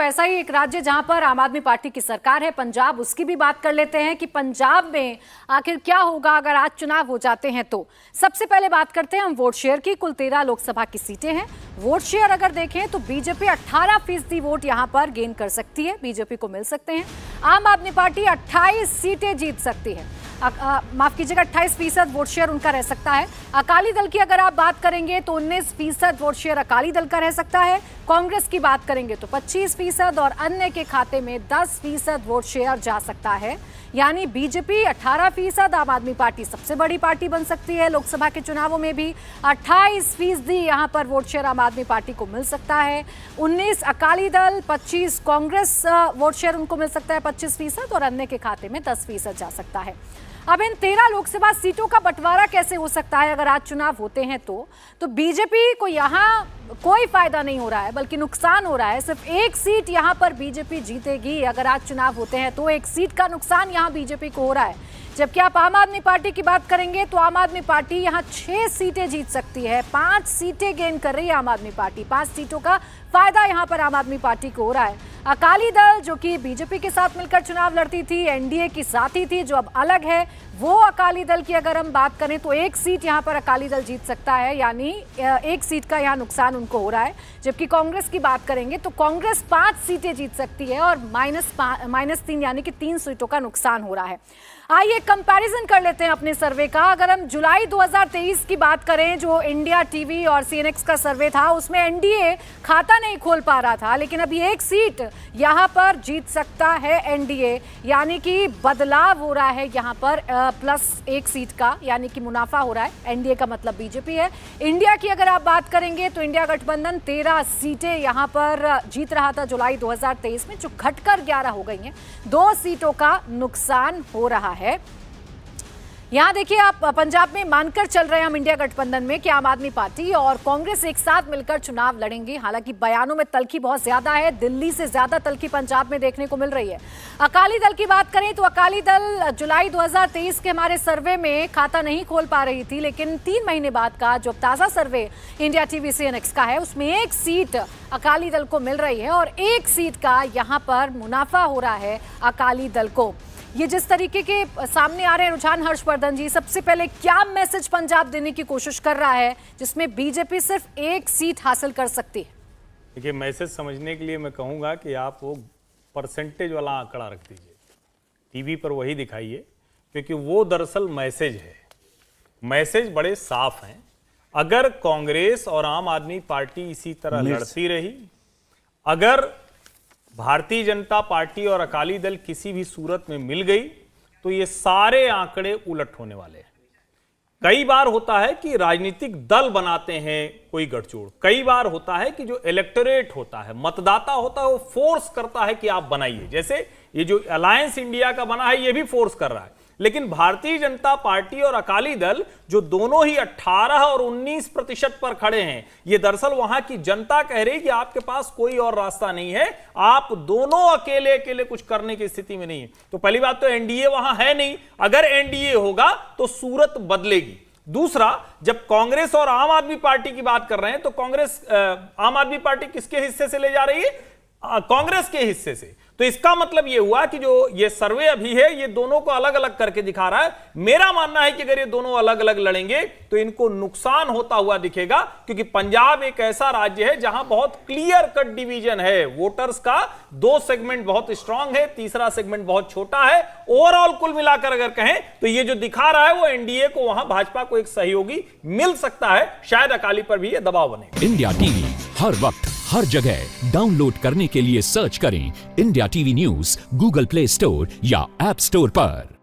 ऐसा ही एक राज्य जहां पर आम आदमी पार्टी की सरकार है, पंजाब, उसकी भी बात कर लेते हैं कि पंजाब में आखिर क्या होगा अगर आज चुनाव हो जाते हैं तो। सबसे पहले बात करते हैं हम वोट शेयर की। कुल 13 लोकसभा की सीटें हैं। वोट शेयर अगर देखें तो बीजेपी 18% वोट यहां पर गेन कर सकती है, बीजेपी को मिल सकते हैं। आम आदमी पार्टी 28 सीटें जीत सकती है, माफ कीजिएगा 28% वोट शेयर उनका रह सकता है। अकाली दल की अगर आप बात करेंगे तो 19% वोट शेयर अकाली दल का रह सकता है। कांग्रेस की बात करेंगे तो 25% और अन्य के खाते में 10% वोट शेयर जा सकता है। यानी बीजेपी 18%, आम आदमी पार्टी सबसे बड़ी पार्टी बन सकती है। लोकसभा के चुनावों में भी 28% यहां पर वोट शेयर आम आदमी पार्टी को मिल सकता है। 19 अकाली दल, 25 कांग्रेस वोट शेयर उनको मिल सकता है 25% और अन्य के खाते में 10% जा सकता है। अब इन 13 लोकसभा सीटों का बंटवारा कैसे हो सकता है अगर आज चुनाव होते हैं तो बीजेपी को यहां कोई फायदा नहीं हो रहा है बल्कि नुकसान हो रहा है। सिर्फ एक सीट यहां पर बीजेपी जीतेगी अगर आज चुनाव होते हैं तो एक सीट का नुकसान यहां बीजेपी को हो रहा है। जबकि आप आम आदमी पार्टी की बात करेंगे तो आम आदमी पार्टी यहां 6 सीटें जीत सकती है, 5 सीटें गेन कर रही है आम आदमी पार्टी। 5 सीटों का फायदा यहां पर आम आदमी पार्टी को हो रहा है। अकाली दल जो कि बीजेपी के साथ मिलकर चुनाव लड़ती थी, एनडीए की साथी थी, जो अब अलग है, वो अकाली दल की अगर हम बात करें तो एक सीट यहां पर अकाली दल जीत सकता है, यानी एक सीट का यहां नुकसान उनको हो रहा है। जबकि कांग्रेस की बात करेंगे तो कांग्रेस 5 सीटें जीत सकती है और -3 यानी कि 3 सीटों का नुकसान हो रहा है। आइए कंपैरिजन कर लेते हैं अपने सर्वे का। अगर हम जुलाई 2023 की बात करें, जो इंडिया टीवी और सीएनएक्स का सर्वे था, उसमें एनडीए खाता नहीं खोल पा रहा था, लेकिन अभी एक सीट यहां पर जीत सकता है एनडीए, यानी कि बदलाव हो रहा है यहां पर +1 सीट का, यानी कि मुनाफा हो रहा है। एनडीए का मतलब बीजेपी है। इंडिया की अगर आप बात करेंगे तो इंडिया गठबंधन 13 सीटें यहां पर जीत रहा था जुलाई 2023 में, जो घटकर 11 हो गई हैं। 2 सीटों का नुकसान हो रहा है। यहां देखिए आप पंजाब में मानकर चल रहे हैं हम इंडिया गठबंधन में कि आम आदमी पार्टी और कांग्रेस एक साथ मिलकर चुनाव लड़ेंगी। हालांकि बयानों में तल्खी बहुत ज्यादा है, दिल्ली से ज्यादा तल्खी पंजाब में देखने को मिल रही है। अकाली दल की बात करें तो अकाली दल जुलाई 2023 के हमारे सर्वे में खाता नहीं खोल पा रही थी, लेकिन 3 महीने बाद का जो ताजा सर्वे इंडिया टीवी सीएनएक्स का है, उसमें 1 सीट अकाली दल को मिल रही है और 1 सीट का यहां पर मुनाफा हो रहा है अकाली दल को। ये जिस तरीके के सामने आ रहे हैं रुझान, हर्षवर्धन जी, सबसे पहले क्या मैसेज पंजाब देने की कोशिश कर रहा है जिसमें बीजेपी सिर्फ 1 सीट हासिल कर सकती है? देखिए, मैसेज समझने के लिए मैं कहूंगा कि आप वो परसेंटेज वाला आंकड़ा रख दीजिए, टीवी पर वही दिखाइए, क्योंकि वो दरअसल मैसेज है। मैसेज बड़े साफ हैं। अगर कांग्रेस और आम आदमी पार्टी इसी तरह लड़ती रही, अगर भारतीय जनता पार्टी और अकाली दल किसी भी सूरत में मिल गई, तो ये सारे आंकड़े उलट होने वाले हैं। कई बार होता है कि राजनीतिक दल बनाते हैं कोई गठजोड़, कई बार होता है कि जो इलेक्टोरेट होता है, मतदाता होता है, वो फोर्स करता है कि आप बनाइए। जैसे ये जो अलायंस इंडिया का बना है, ये भी फोर्स कर रहा है। लेकिन भारतीय जनता पार्टी और अकाली दल जो दोनों ही 18 और 19% पर खड़े हैं, ये दरअसल वहां की जनता कह रही कि आपके पास कोई और रास्ता नहीं है, आप दोनों अकेले अकेले कुछ करने की स्थिति में नहीं है। तो पहली बात तो एनडीए वहां है नहीं, अगर एनडीए होगा तो सूरत बदलेगी। दूसरा, जब कांग्रेस और आम आदमी पार्टी की बात कर रहे हैं तो कांग्रेस आम आदमी पार्टी किसके हिस्से से ले जा रही है? कांग्रेस के हिस्से से। तो इसका मतलब यह हुआ कि जो ये सर्वे अभी है, ये दोनों को अलग अलग करके दिखा रहा है। मेरा मानना है कि अगर ये दोनों अलग अलग लड़ेंगे तो इनको नुकसान होता हुआ दिखेगा, क्योंकि पंजाब एक ऐसा राज्य है जहां बहुत क्लियर कट डिवीजन है वोटर्स का। 2 सेगमेंट बहुत स्ट्रांग है, तीसरा सेगमेंट बहुत छोटा है। ओवरऑल कुल मिलाकर अगर कहें तो ये जो दिखा रहा है वो एनडीए को, वहां भाजपा को एक सहयोगी मिल सकता है। शायद अकाली पर भी ये दबाव बने। इंडिया टीवी हर वक्त हर जगह डाउनलोड करने के लिए सर्च करें India TV news Google play store या ऐप स्टोर पर।